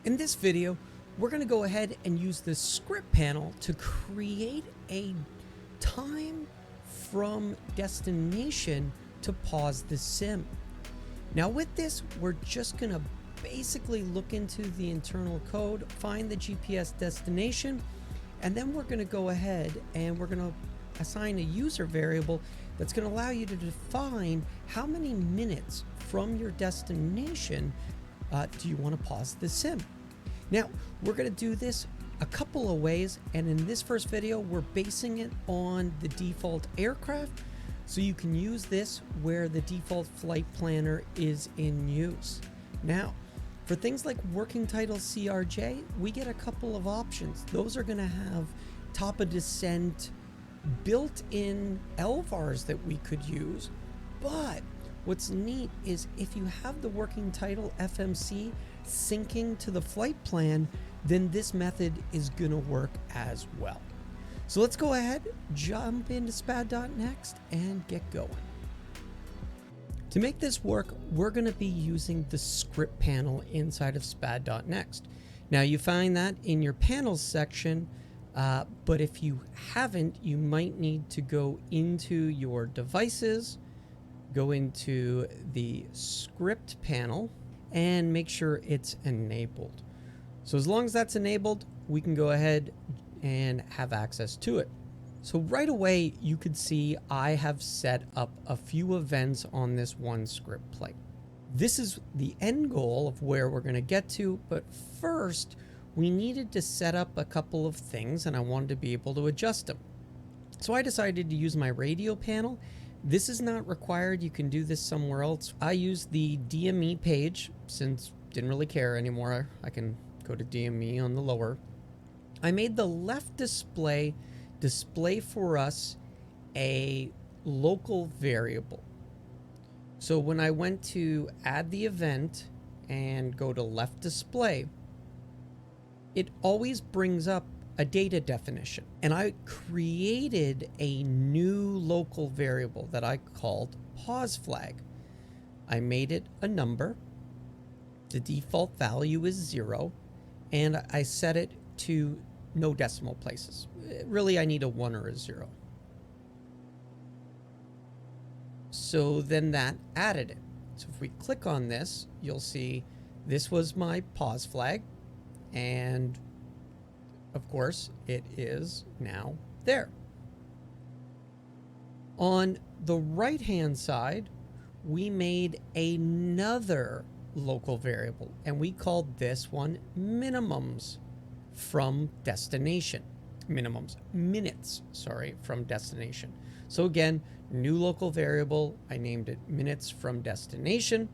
In this video, we're going to go ahead and use the script panel to create a time from destination to pause the sim. Now with this, we're just going to basically look into the internal code, find the GPS destination, and then we're going to go ahead and we're going to assign a user variable that's going to allow you to define how many minutes from your destination do you want to pause the sim. Now, we're going to do this a couple of ways, and in this first video, we're basing it on the default aircraft, so you can use this where the default flight planner is in use. Now, for things like working title CRJ, we get a couple of options. Those are going to have top of descent built-in LVARs that we could use, but what's neat is if you have the working title FMC syncing to the flight plan, then this method is going to work as well. So let's go ahead, jump into SPAD.neXt and get going. To make this work, we're going to be using the script panel inside of SPAD.neXt. Now you find that in your panels section, but if you haven't, you might need to go into your devices, go into the script panel and make sure it's enabled. So as long as that's enabled, we can go ahead and have access to it. So right away, you could see I have set up a few events on this one script plate. This is the end goal of where we're going to get to, but first we needed to set up a couple of things and I wanted to be able to adjust them. So I decided to use my radio panel. This is not required. You can do this somewhere else. I use the DME page since didn't really care anymore. I can go to DME on the lower. I made the left display for us a local variable. So when I went to add the event and go to left display, it always brings up a data definition. And I created a new local variable that I called pause flag. I made it a number. The default value is 0. And I set it to no decimal places. Really, I need a 1 or a 0. So then that added it. So if we click on this, you'll see this was my pause flag. And of course, it is now there. On the right-hand side, we made another local variable, and we called this one minimums from destination. Minutes, sorry, from destination. So again, new local variable, I named it minutes from destination,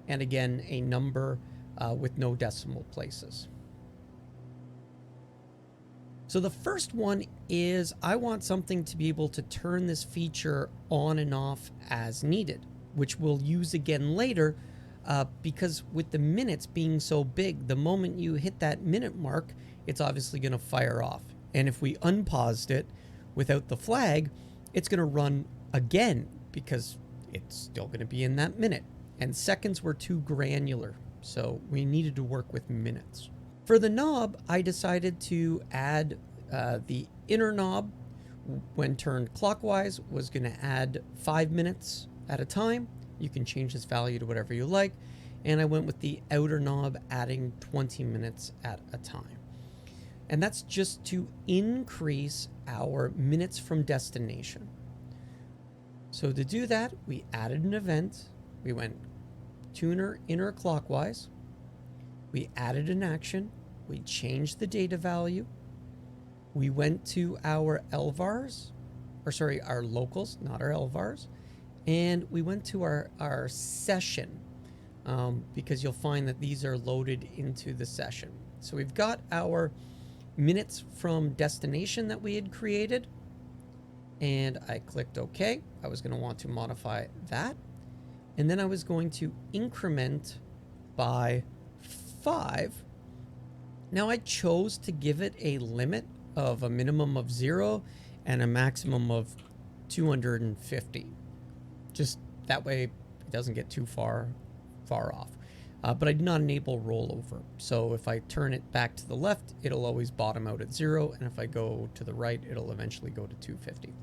and again, a number with no decimal places. So the first one is I want something to be able to turn this feature on and off as needed, which we'll use again later because with the minutes being so big, the moment you hit that minute mark, it's obviously going to fire off. And if we unpaused it without the flag, it's going to run again because it's still going to be in that minute. And seconds were too granular, so we needed to work with minutes. For the knob, I decided to add the inner knob when turned clockwise was going to add 5 minutes at a time. You can change this value to whatever you like. And I went with the outer knob adding 20 minutes at a time. And that's just to increase our minutes from destination. So to do that, we added an event. We went tuner inner clockwise. We added an action. We changed the data value. We went to our LVARs, or sorry, our locals, not our LVARs. And we went to our session because you'll find that these are loaded into the session. So we've got our minutes from destination that we had created. And I clicked OK. I was going to want to modify that. And then I was going to increment by 5. Now I chose to give it a limit of a minimum of 0 and a maximum of 250. Just that way it doesn't get too far off. but I did not enable rollover. So if I turn it back to the left, it'll always bottom out at 0. And if I go to the right, it'll eventually go to 250.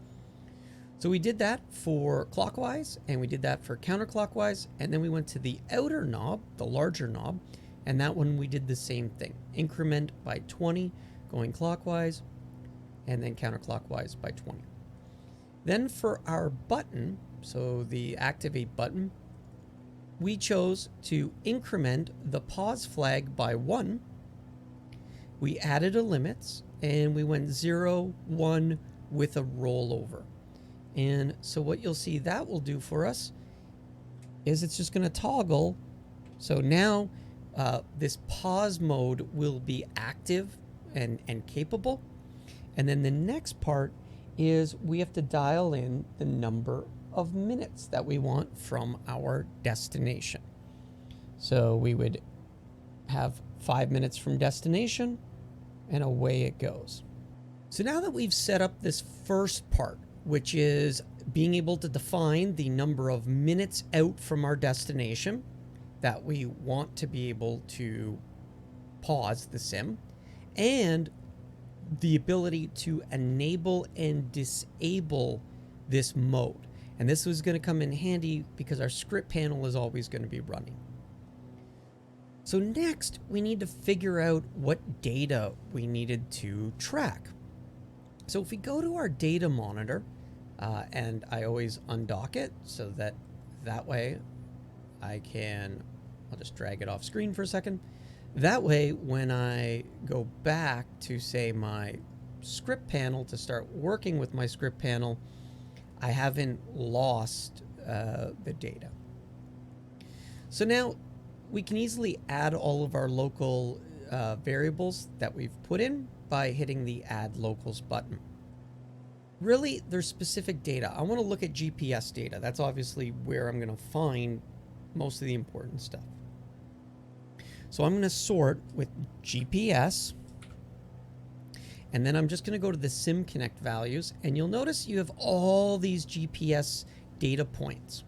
So we did that for clockwise, and we did that for counterclockwise, and then we went to the outer knob, the larger knob, and that one we did the same thing. Increment by 20, going clockwise, and then counterclockwise by 20. Then for our button, so the activate button, we chose to increment the pause flag by 1. We added a limits, and we went 0, 1 with a rollover. And so what you'll see that will do for us is it's just going to toggle. So now this pause mode will be active and capable. And then the next part is we have to dial in the number of minutes that we want from our destination. So we would have 5 minutes from destination, and away it goes. So now that we've set up this first part, which is being able to define the number of minutes out from our destination that we want to be able to pause the sim, and the ability to enable and disable this mode. And this was going to come in handy because our script panel is always going to be running. So next, we need to figure out what data we needed to track. So if we go to our data monitor, and I always undock it so that way I'll just drag it off screen for a second. That way, when I go back to, say, my script panel to start working with my script panel, I haven't lost the data. So now we can easily add all of our local variables that we've put in by hitting the Add Locals button. Really, there's specific data. I want to look at GPS data. That's obviously where I'm going to find most of the important stuff. So I'm going to sort with GPS, and then I'm just going to go to the SimConnect values, and you'll notice you have all these GPS data points.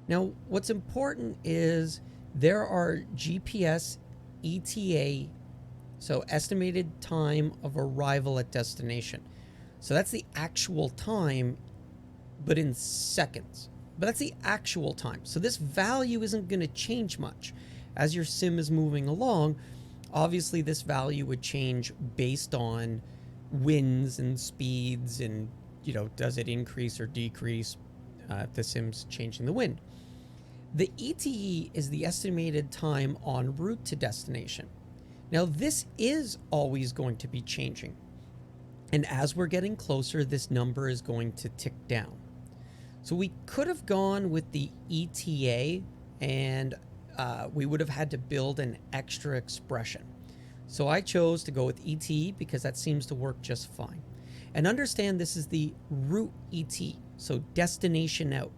Now, what's important is there are GPS ETA, so estimated time of arrival at destination. So that's the actual time, but in seconds. But that's the actual time. So this value isn't going to change much. As your sim is moving along, obviously this value would change based on winds and speeds and, does it increase or decrease if the sim's changing the wind. The ETE is the estimated time en route to destination. Now this is always going to be changing. And as we're getting closer, this number is going to tick down. So we could have gone with the ETA, and we would have had to build an extra expression. So I chose to go with ET because that seems to work just fine. And understand this is the route ET, so destination out.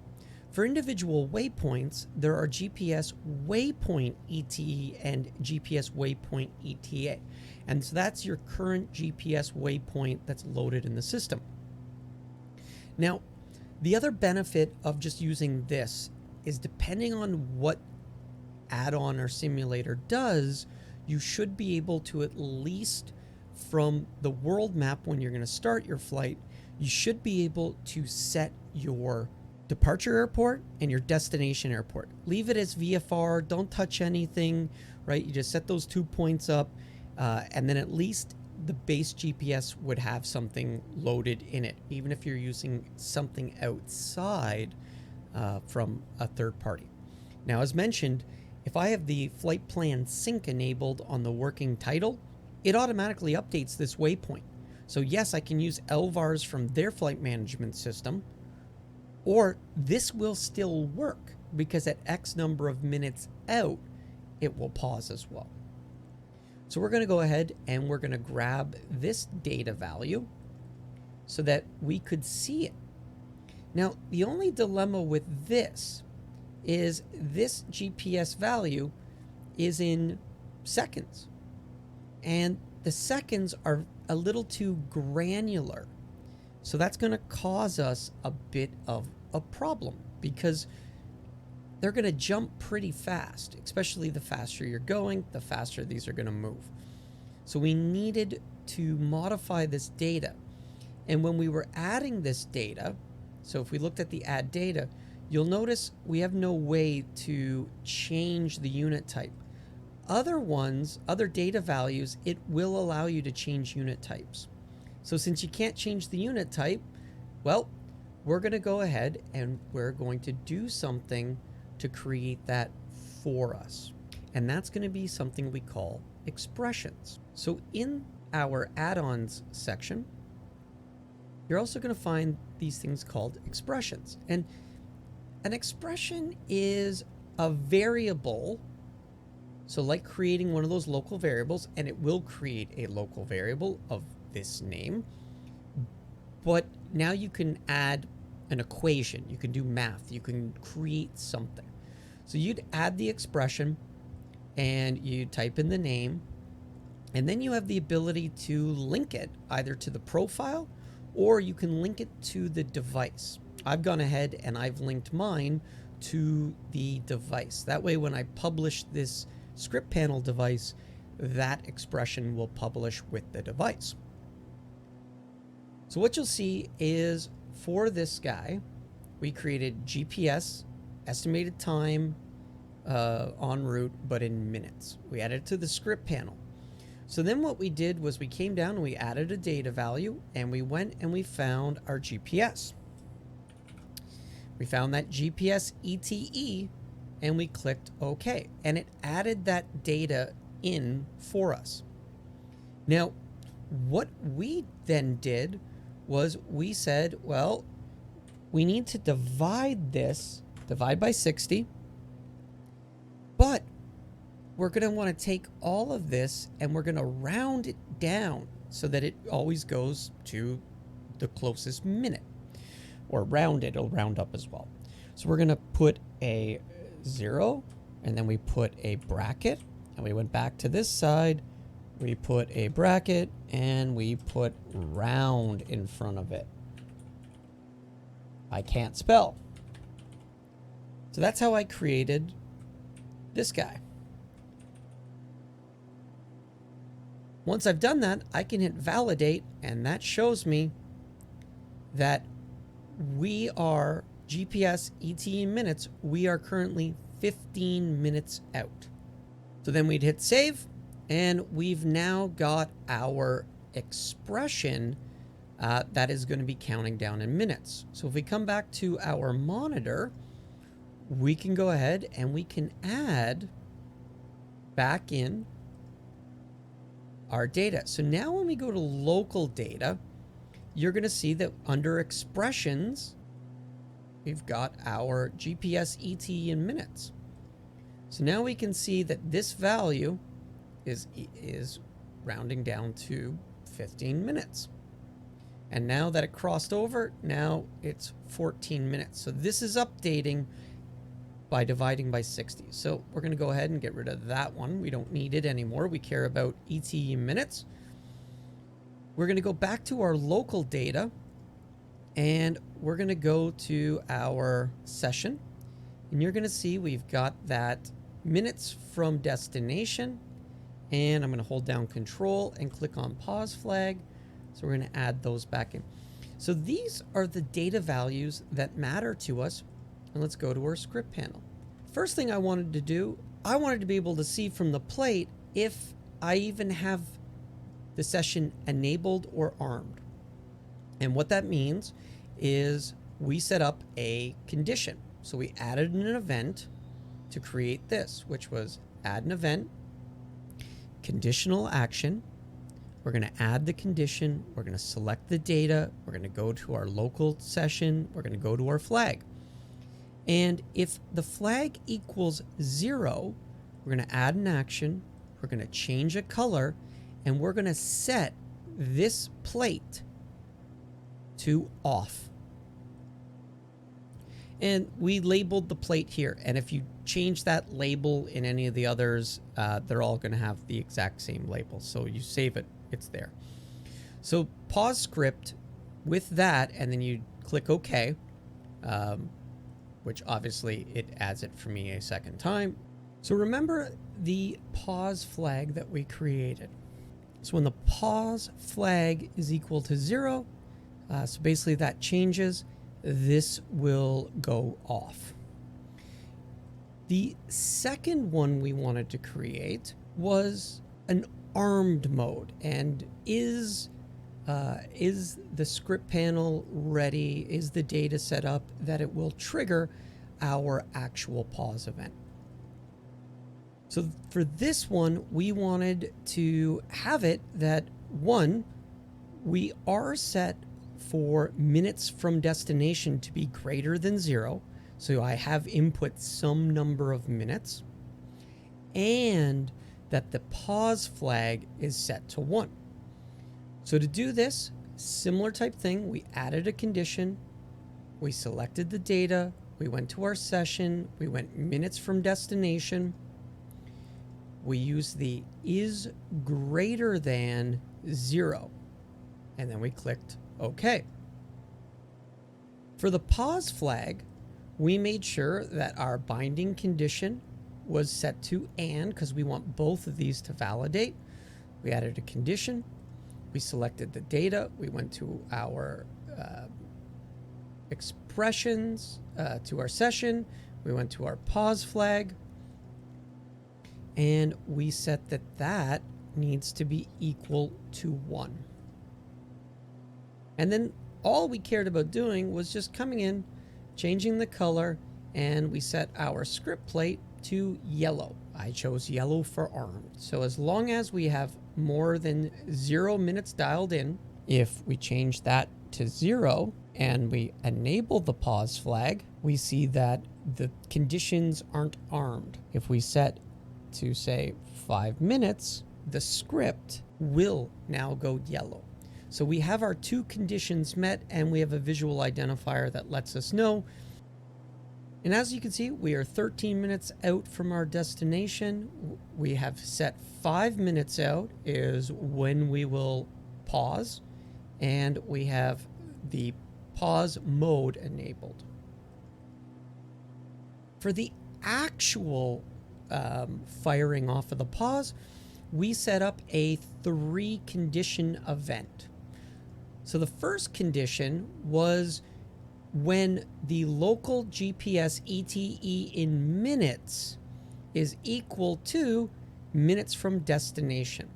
For individual waypoints, there are GPS waypoint ETE and GPS waypoint ETA. And so that's your current GPS waypoint that's loaded in the system. Now, the other benefit of just using this is depending on what add-on or simulator does, you should be able to, at least from the world map when you're going to start your flight, you should be able to set your departure airport and your destination airport. Leave it as VFR, don't touch anything, right? You just set those 2 points up, and then at least the base GPS would have something loaded in it, even if you're using something outside from a third party. Now, as mentioned, if I have the flight plan sync enabled on the working title, it automatically updates this waypoint. So yes, I can use LVARs from their flight management system, or this will still work because at X number of minutes out, it will pause as well. So we're going to go ahead and we're going to grab this data value so that we could see it. Now, the only dilemma with this is this GPS value is in seconds. And the seconds are a little too granular. So that's going to cause us a bit of a problem because they're going to jump pretty fast, especially the faster you're going, the faster these are going to move. So we needed to modify this data. And when we were adding this data, so if we looked at the add data, you'll notice we have no way to change the unit type. Other ones, other data values, it will allow you to change unit types. So since you can't change the unit type, well, we're going to go ahead and we're going to do something to create that for us. And that's going to be something we call expressions. So in our add-ons section, you're also going to find these things called expressions. And an expression is a variable. So like creating one of those local variables, and it will create a local variable of this name. But now you can add an equation, you can do math, you can create something. So you'd add the expression and you type in the name, and then you have the ability to link it either to the profile or you can link it to the device. I've gone ahead and I've linked mine to the device. That way when I publish this script panel device, that expression will publish with the device. So what you'll see is for this guy, we created GPS, estimated time en route, but in minutes. We added it to the script panel. So then what we did was we came down and we added a data value, and we went and we found our GPS. We found that GPS ETE and we clicked OK, and it added that data in for us. Now, what we then did was we said, well, we need to divide by 60, but we're going to want to take all of this and we're going to round it down so that it always goes to the closest minute, or round it, it'll round up as well. So we're going to put a 0, and then we put a bracket, and we went back to this side, we put a bracket, and we put round in front of it. I can't spell. So that's how I created this guy. Once I've done that, I can hit validate, and that shows me that we are GPS ETA in minutes. We are currently 15 minutes out. So then we'd hit save, and we've now got our expression that is going to be counting down in minutes. So if we come back to our monitor, we can go ahead and we can add back in our data. So now when we go to local data, you're going to see that under expressions, we've got our GPS ETA in minutes. So now we can see that this value is rounding down to 15 minutes. And now that it crossed over, now it's 14 minutes. So this is updating by dividing by 60. So we're going to go ahead and get rid of that one. We don't need it anymore. We care about ETA in minutes. We're going to go back to our local data, and we're going to go to our session, and you're going to see we've got that minutes from destination, and I'm going to hold down control and click on pause flag. So we're going to add those back in. So these are the data values that matter to us. And let's go to our script panel. First thing I wanted to do, I wanted to be able to see from the plate if I even have the session enabled or armed. And what that means is we set up a condition. So we added an event to create this, which was add an event, conditional action. We're going to add the condition. We're going to select the data. We're going to go to our local session. We're going to go to our flag. And if the flag equals 0, we're going to add an action. We're going to change a color, and we're going to set this plate to off. And we labeled the plate here. And if you change that label in any of the others, they're all going to have the exact same label. So you save it, it's there. So pause script with that, and then you click OK. which obviously it adds it for me a second time. So remember the pause flag that we created. So when the pause flag is equal to 0, so basically that changes, this will go off. The second one we wanted to create was an armed mode. And is the script panel ready? Is the data set up that it will trigger our actual pause event? So for this one, we wanted to have it that, one, we are set for minutes from destination to be greater than 0. So I have input some number of minutes, and that the pause flag is set to 1. So to do this, similar type thing, we added a condition, we selected the data, we went to our session, we went minutes from destination, we used the is greater than 0, and then we clicked OK. For the pause flag, we made sure that our binding condition was set to and, because we want both of these to validate. We added a condition, we selected the data, we went to our expressions, to our session, we went to our pause flag, and we set that that needs to be equal to 1. And then all we cared about doing was just coming in, changing the color, and we set our script plate to yellow. I chose yellow for armed. So as long as we have more than 0 minutes dialed in, if we change that to 0 and we enable the pause flag, we see that the conditions aren't armed. If we set to say 5 minutes, the script will now go yellow. So we have our 2 conditions met, and we have a visual identifier that lets us know. And as you can see, we are 13 minutes out from our destination. We have set 5 minutes out is when we will pause, and we have the pause mode enabled. For the actual firing off of the pause, we set up a 3 condition event. So the first condition was when the local GPS ETE in minutes is equal to minutes from destination.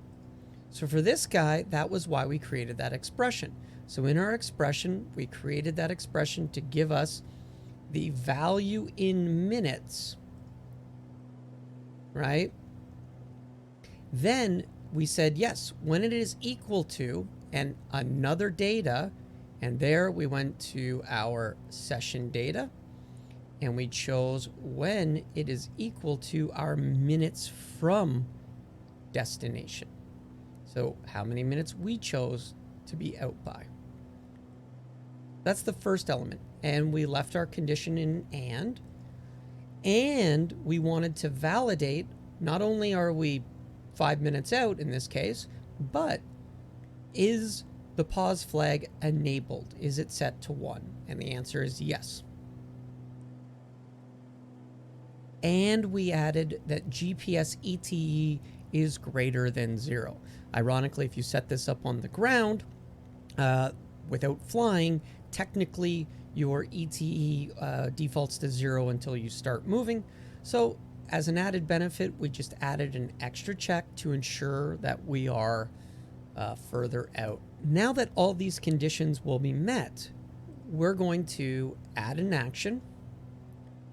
So for this guy, that was why we created that expression. So in our expression, we created that expression to give us the value in minutes, right? Then we said, yes, when it is equal to, and another data, and there we went to our session data, and we chose when it is equal to our minutes from destination. So how many minutes we chose to be out by. That's the first element. And we left our condition in and we wanted to validate, not only are we 5 minutes out in this case, but is the pause flag enabled? Is it set to 1? And the answer is yes. And we added that GPS ETE is greater than 0. Ironically, if you set this up on the ground without flying, technically your ETE defaults to 0 until you start moving. So as an added benefit, we just added an extra check to ensure that we are further out. Now that all these conditions will be met, we're going to add an action,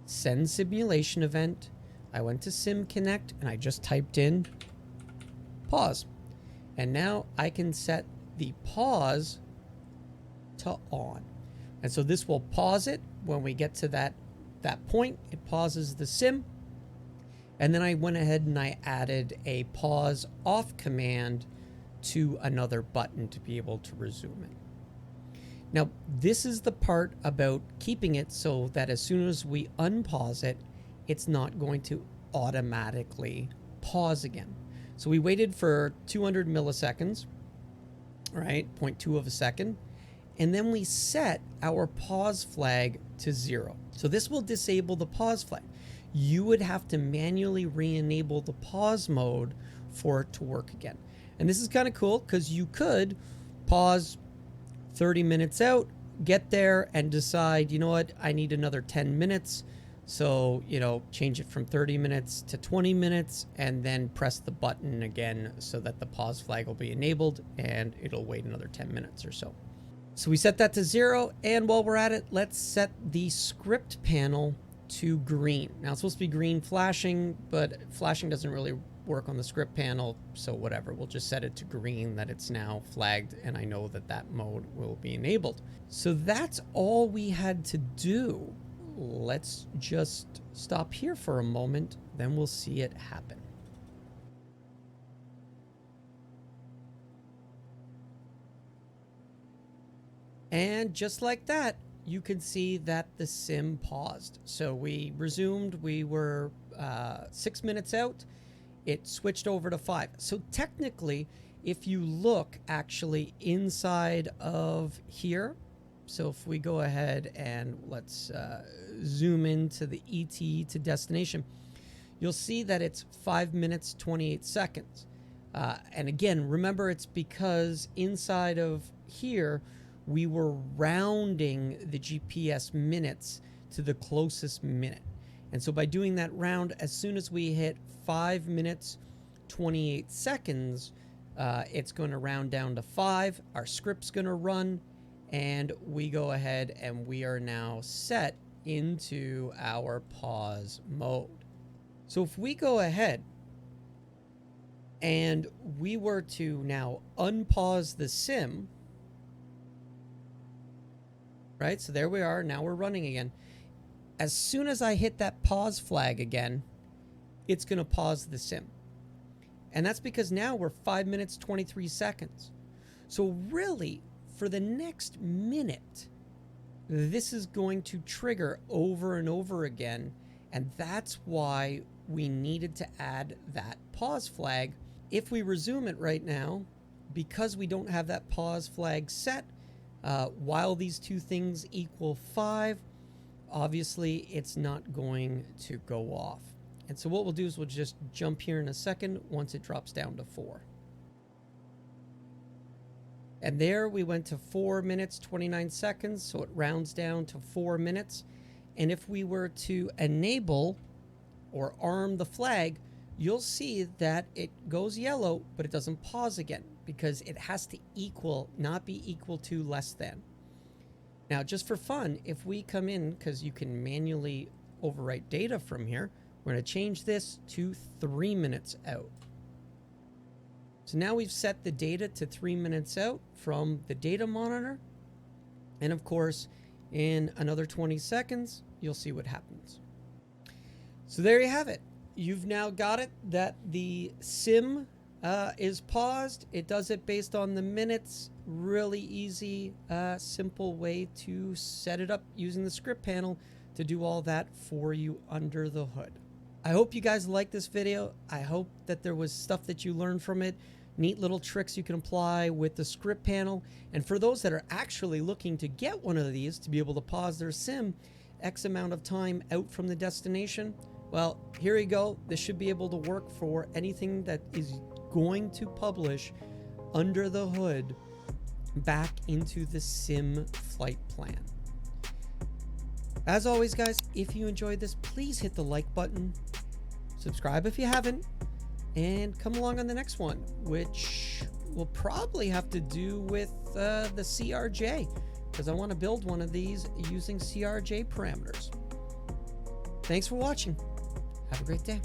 send simulation event. I went to Sim Connect and I just typed in pause. And now I can set the pause to on. And so this will pause it when we get to that point. It pauses the sim. And then I went ahead and I added a pause off command to another button to be able to resume it. Now, this is the part about keeping it so that as soon as we unpause it, it's not going to automatically pause again. So we waited for 200 milliseconds, right? 0.2 of a second. and then we set our pause flag to 0. So this will disable the pause flag. You would have to manually re-enable the pause mode for it to work again. And this is kind of cool because you could pause 30 minutes out, get there and decide, you know what, I need another 10 minutes. So, you know, change it from 30 minutes to 20 minutes and then press the button again so that the pause flag will be enabled and it'll wait another 10 minutes or so. So we set that to 0, and while we're at it, let's set the script panel to green. Now it's supposed to be green flashing, but flashing doesn't really work on the script panel, so whatever. We'll just set it to green, that it's now flagged, and I know that that mode will be enabled. So that's all we had to do. Let's just stop here for a moment, then we'll see it happen. And just like that, you can see that the sim paused. So we resumed, we were 6 minutes out, it switched over to 5. So technically, if you look actually inside of here, so if we go ahead and let's zoom into the ET to destination, you'll see that it's 5 minutes, 28 seconds. And again, remember, it's because inside of here, we were rounding the GPS minutes to the closest minute. And so by doing that round, as soon as we hit 5 minutes, 28 seconds, it's going to round down to 5. Our script's going to run, and we go ahead and we are now set into our pause mode. So if we go ahead and we were to now unpause the sim, right? So there we are. Now we're running again. As soon as I hit that pause flag again, it's going to pause the sim. And that's because now we're 5 minutes, 23 seconds. So really, for the next minute, this is going to trigger over and over again. And that's why we needed to add that pause flag. If we resume it right now, because we don't have that pause flag set, while these two things equal 5, obviously it's not going to go off. And so what we'll do is we'll just jump here in a second once it drops down to 4. And there we went to 4 minutes, 29 seconds. So it rounds down to 4 minutes. And if we were to enable or arm the flag, you'll see that it goes yellow, but it doesn't pause again because it has to equal, not be equal to, less than. Now, just for fun, if we come in, because you can manually overwrite data from here, we're going to change this to 3 minutes out. So now we've set the data to 3 minutes out from the data monitor. And of course, in another 20 seconds, you'll see what happens. So there you have it. You've now got it that the sim is paused. It does it based on the minutes. Really easy, simple way to set it up using the script panel to do all that for you under the hood. I hope you guys liked this video. I hope that there was stuff that you learned from it. Neat little tricks you can apply with the script panel. And for those that are actually looking to get one of these to be able to pause their sim X amount of time out from the destination, well, here you go. This should be able to work for anything that is going to publish under the hood back into the sim flight plan. As always, guys, if you enjoyed this, please hit the like button, subscribe if you haven't, and come along on the next one, which will probably have to do with the CRJ, because I want to build one of these using CRJ parameters. Thanks for watching. Have a great day.